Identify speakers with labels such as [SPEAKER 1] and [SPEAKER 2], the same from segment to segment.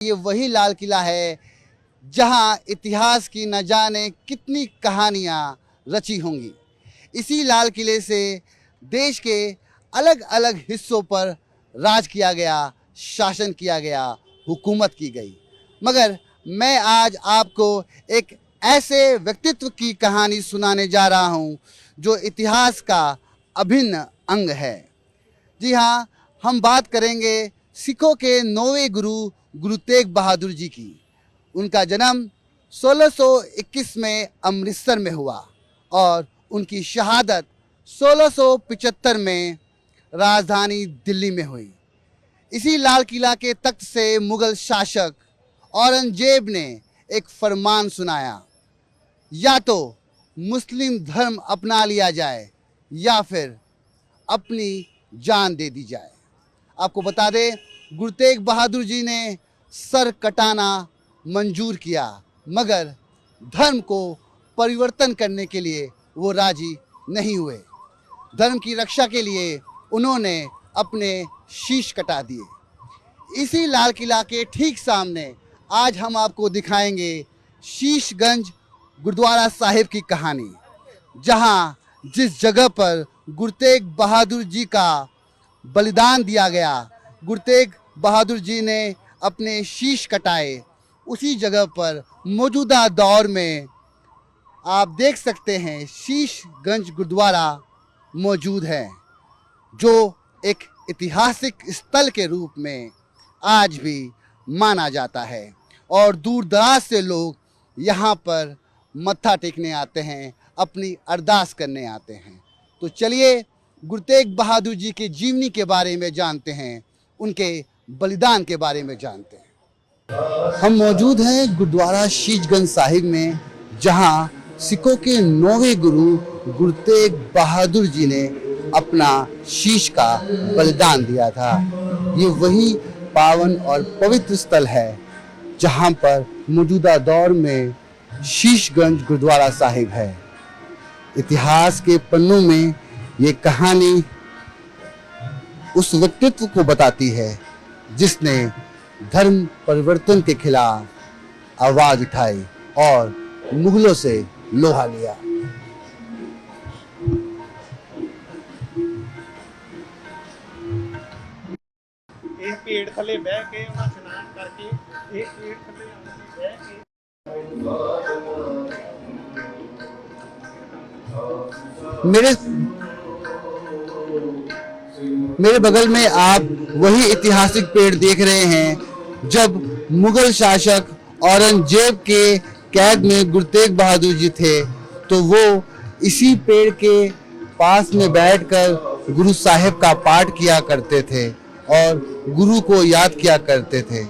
[SPEAKER 1] ये वही लाल किला है जहां इतिहास की न जाने कितनी कहानियां रची होंगी। इसी लाल किले से देश के अलग अलग हिस्सों पर राज किया गया, शासन किया गया, हुकूमत की गई। मगर मैं आज आपको एक ऐसे व्यक्तित्व की कहानी सुनाने जा रहा हूं जो इतिहास का अभिन्न अंग है। जी हाँ, हम बात करेंगे सिखों के 9वें गुरु गुरु तेग बहादुर जी की। उनका जन्म 1621 में अमृतसर में हुआ और उनकी शहादत 1675 में राजधानी दिल्ली में हुई। इसी लाल किला के तख्त से मुगल शासक औरंगजेब ने एक फरमान सुनाया, या तो मुस्लिम धर्म अपना लिया जाए या फिर अपनी जान दे दी जाए। आपको बता दें, गुरु तेग बहादुर जी ने सर कटाना मंजूर किया, मगर धर्म को परिवर्तन करने के लिए वो राजी नहीं हुए। धर्म की रक्षा के लिए उन्होंने अपने शीश कटा दिए। इसी लाल किला के ठीक सामने आज हम आपको दिखाएंगे शीशगंज गुरुद्वारा साहिब की कहानी, जहां जिस जगह पर गुरु तेग बहादुर जी का बलिदान दिया गया, गुरु तेग बहादुर जी ने अपने शीश कटाए, उसी जगह पर मौजूदा दौर में आप देख सकते हैं शीशगंज गुरुद्वारा मौजूद है, जो एक ऐतिहासिक स्थल के रूप में आज भी माना जाता है और दूर दराज से लोग यहाँ पर मत्था टेकने आते हैं, अपनी अरदास करने आते हैं। तो चलिए गुरु तेग बहादुर जी की जीवनी के बारे में जानते हैं, उनके बलिदान के बारे में जानते हैं। हम मौजूद हैं गुरुद्वारा शीशगंज साहिब में, जहां सिखों के 9वें गुरु गुरु तेग बहादुर जी ने अपना शीश का बलिदान दिया था। ये वही पावन और पवित्र स्थल है जहां पर मौजूदा दौर में शीशगंज गुरुद्वारा साहिब है। इतिहास के पन्नों में ये कहानी उस व्यक्तित्व को बताती है जिसने धर्म परिवर्तन के खिलाफ आवाज उठाई और मुगलों से लोहा लिया।
[SPEAKER 2] ਇਹ ਪੇੜ ਥੱਲੇ ਬਹਿ ਕੇ ਉਹਨਾਂ ਇਸ਼ਨਾਨ ਕਰਕੇ ਇਹ ਪੇੜ ਥੱਲੇ ਬਹਿ ਕੇ
[SPEAKER 1] मेरे बगल में आप वही ऐतिहासिक पेड़ देख रहे हैं जब मुगल शासक औरंगजेब के कैद में गुरु तेग बहादुर जी थे, तो वो इसी पेड़ के पास में बैठकर गुरु साहिब का पाठ किया करते थे और गुरु को याद किया करते थे।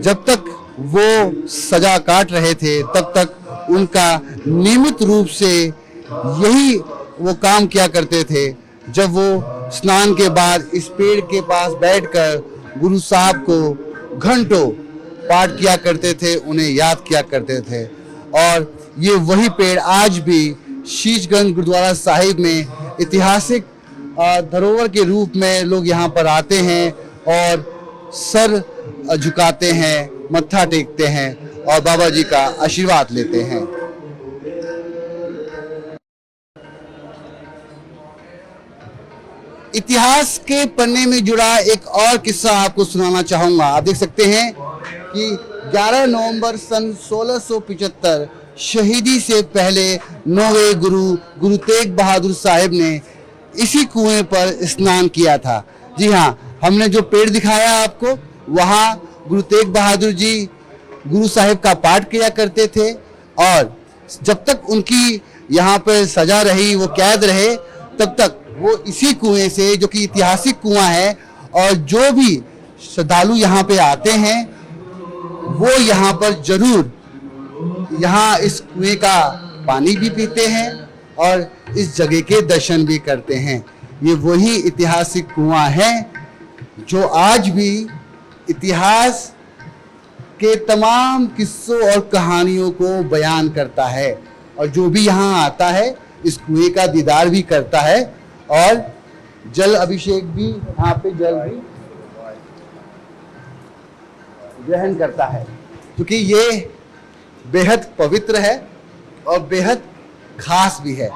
[SPEAKER 1] जब तक वो सजा काट रहे थे तब तक उनका नियमित रूप से यही वो काम किया करते थे। जब वो स्नान के बाद इस पेड़ के पास बैठकर गुरु साहब को घंटों पाठ किया करते थे, उन्हें याद किया करते थे। और ये वही पेड़ आज भी शीशगंज गुरुद्वारा साहिब में ऐतिहासिक धरोहर के रूप में लोग यहाँ पर आते हैं और सर झुकाते हैं, मत्था टेकते हैं और बाबा जी का आशीर्वाद लेते हैं। इतिहास के पन्ने में जुड़ा एक और किस्सा आपको सुनाना चाहूँगा। आप देख सकते हैं कि 11 नवंबर सन 1675 शहीदी से पहले 9वें गुरु गुरु तेग बहादुर साहिब ने इसी कुएं पर स्नान किया था। जी हाँ, हमने जो पेड़ दिखाया आपको, वहाँ गुरु तेग बहादुर जी गुरु साहिब का पाठ किया करते थे और जब तक उनकी यहाँ पर सजा रही, वो कैद रहे, तब तक वो इसी कुएं से, जो कि ऐतिहासिक कुआं है, और जो भी श्रद्धालु यहाँ पे आते हैं वो यहाँ पर जरूर यहाँ इस कुएं का पानी भी पीते हैं और इस जगह के दर्शन भी करते हैं। ये वही ऐतिहासिक कुआं है जो आज भी इतिहास के तमाम किस्सों और कहानियों को बयान करता है और जो भी यहाँ आता है इस कुएं का दीदार भी करता है और जल अभिषेक भी, यहाँ पे जल भी ग्रहण करता है, क्योंकि ये बेहद पवित्र है और बेहद खास भी है।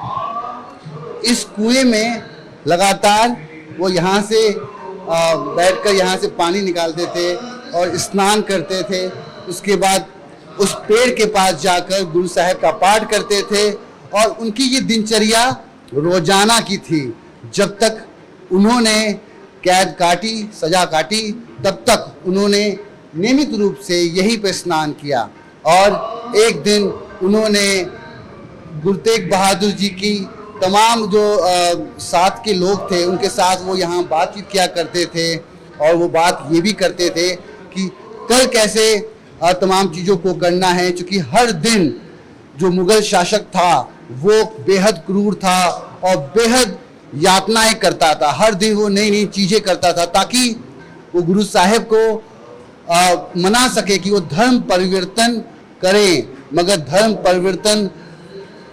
[SPEAKER 1] इस कुएं में लगातार वो यहाँ से बैठकर यहाँ से पानी निकालते थे और स्नान करते थे। उसके बाद उस पेड़ के पास जाकर गुरु साहब का पाठ करते थे और उनकी ये दिनचर्या रोजाना की थी। जब तक उन्होंने कैद काटी, सजा काटी, तब तक उन्होंने नियमित रूप से यहीं पे स्नान किया। और एक दिन उन्होंने गुरु तेग बहादुर जी की तमाम जो साथ के लोग थे उनके साथ वो यहाँ बातचीत किया करते थे और वो बात ये भी करते थे कि कल कैसे तमाम चीज़ों को करना है, क्योंकि हर दिन जो मुगल शासक था वो बेहद क्रूर था और बेहद यातनाएं करता था। हर दिन वो नई नई चीज़ें करता था ताकि वो गुरु साहिब को मना सके कि वो धर्म परिवर्तन करें। मगर धर्म परिवर्तन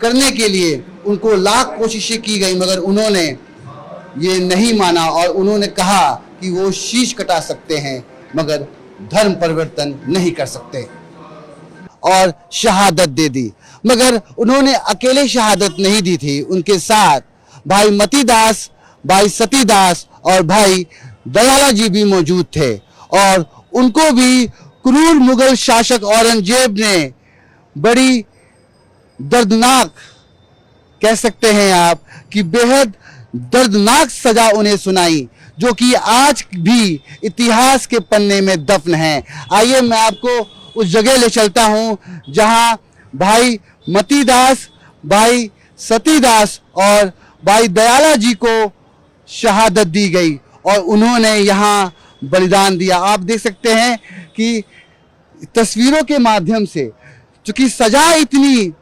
[SPEAKER 1] करने के लिए उनको लाख कोशिशें की गई, मगर उन्होंने ये नहीं माना और उन्होंने कहा कि वो शीश कटा सकते हैं मगर धर्म परिवर्तन नहीं कर सकते और शहादत दे दी। मगर उन्होंने अकेले शहादत नहीं दी थी, उनके साथ भाई मतीदास, भाई सतीदास और भाई दयाला जी भी मौजूद थे और उनको भी क्रूर मुगल शासक औरंगजेब ने बड़ी दर्दनाक, कह सकते हैं आप कि बेहद दर्दनाक सजा उन्हें सुनाई, जो कि आज भी इतिहास के पन्ने में दफन है। आइए मैं आपको उस जगह ले चलता हूं जहां भाई मतीदास, भाई सतीदास और भाई दयाला जी को शहादत दी गई और उन्होंने यहाँ बलिदान दिया। आप देख सकते हैं कि तस्वीरों के माध्यम से, चूंकि सजा इतनी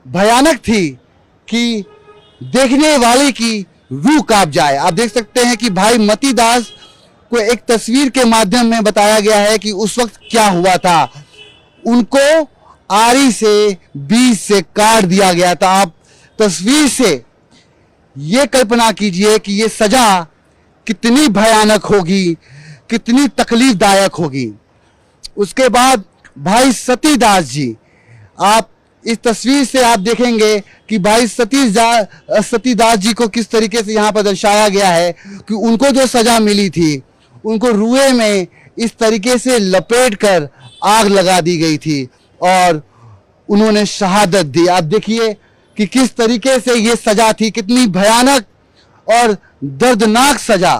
[SPEAKER 1] भयानक थी कि देखने वाले की रूह कांप जाए। आप देख सकते हैं कि भाई मतीदास को एक तस्वीर के माध्यम में बताया गया है कि उस वक्त क्या हुआ था। उनको आरी से बीच से काट दिया गया था। आप तस्वीर से ये कल्पना कीजिए कि ये सजा कितनी भयानक होगी, कितनी तकलीफदायक होगी। उसके बाद भाई सतीदास जी, आप इस तस्वीर से आप देखेंगे कि भाई सतीदास जी को किस तरीके से यहाँ पर दर्शाया गया है कि उनको जो सजा मिली थी उनको रुए में इस तरीके से लपेट कर आग लगा दी गई थी और उन्होंने शहादत दी। आप देखिए कि किस तरीके से ये सजा थी, कितनी भयानक और दर्दनाक सजा।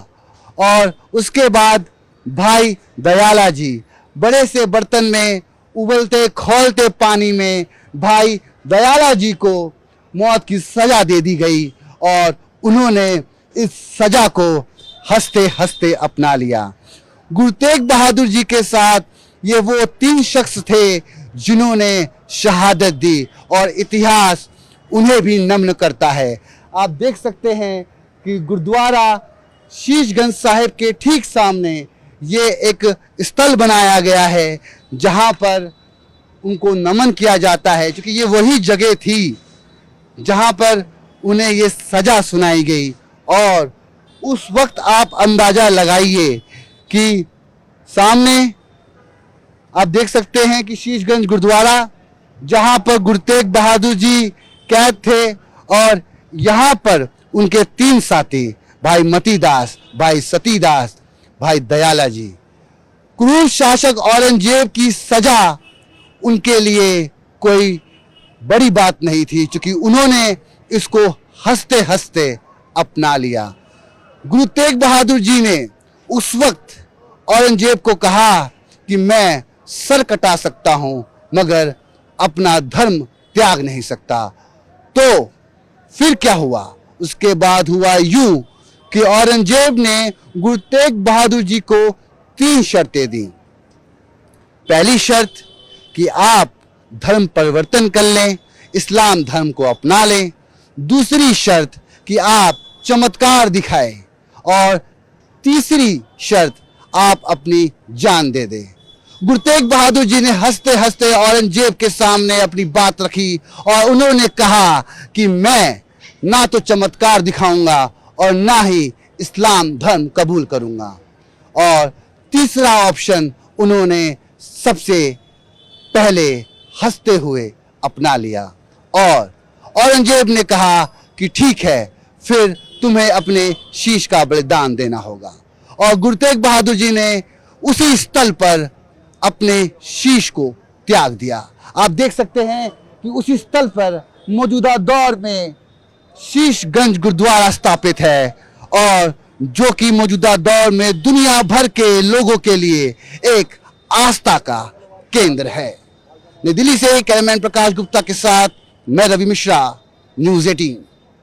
[SPEAKER 1] और उसके बाद भाई दयाला जी बड़े से बर्तन में उबलते खौलते पानी में भाई दयाला जी को मौत की सजा दे दी गई और उन्होंने इस सजा को हंसते हंसते अपना लिया। गुरु तेग बहादुर जी के साथ ये वो 3 शख्स थे जिन्होंने शहादत दी और इतिहास उन्हें भी नमन करता है। आप देख सकते हैं कि गुरुद्वारा शीशगंज साहिब के ठीक सामने ये एक स्थल बनाया गया है जहाँ पर उनको नमन किया जाता है, क्योंकि ये वही जगह थी जहाँ पर उन्हें ये सजा सुनाई गई। और उस वक्त आप अंदाज़ा लगाइए कि सामने आप देख सकते हैं कि शीशगंज गुरुद्वारा जहाँ पर गुरु तेग बहादुर जी कैद थे और यहाँ पर उनके 3 साथी भाई मतीदास, भाई सतीदास, भाई दयाला जी। क्रूर शासक औरंगजेब की सजा उनके लिए कोई बड़ी बात नहीं थी, क्योंकि उन्होंने इसको हंसते हंसते अपना लिया। गुरु तेग बहादुर जी ने उस वक्त औरंगजेब को कहा कि मैं सर कटा सकता हूं मगर अपना धर्म त्याग नहीं सकता। तो फिर क्या हुआ? उसके बाद हुआ यूं कि औरंगजेब ने गुरु तेग बहादुर जी को 3 शर्तें दी। पहली शर्त कि आप धर्म परिवर्तन कर लें, इस्लाम धर्म को अपना लें। दूसरी शर्त कि आप चमत्कार दिखाएं और तीसरी शर्त आप अपनी जान दे दें। गुरु तेग बहादुर जी ने हंसते हंसते औरंगजेब के सामने अपनी बात रखी और उन्होंने कहा कि मैं ना तो चमत्कार दिखाऊंगा और ना ही इस्लाम धर्म कबूल करूंगा। और तीसरा ऑप्शन उन्होंने सबसे पहले हंसते हुए अपना लिया और औरंगजेब ने कहा कि ठीक है, फिर तुम्हें अपने शीश का बलिदान देना होगा। और गुरु तेग बहादुर जी ने उसी स्थल पर अपने शीश को त्याग दिया। आप देख सकते हैं कि उसी स्थल पर मौजूदा दौर में शीशगंज गुरुद्वारा स्थापित है और जो कि मौजूदा दौर में दुनिया भर के लोगों के लिए एक आस्था का केंद्र है। नई दिल्ली से कैमरामैन प्रकाश गुप्ता के साथ मैं रवि मिश्रा, न्यूज़ 18।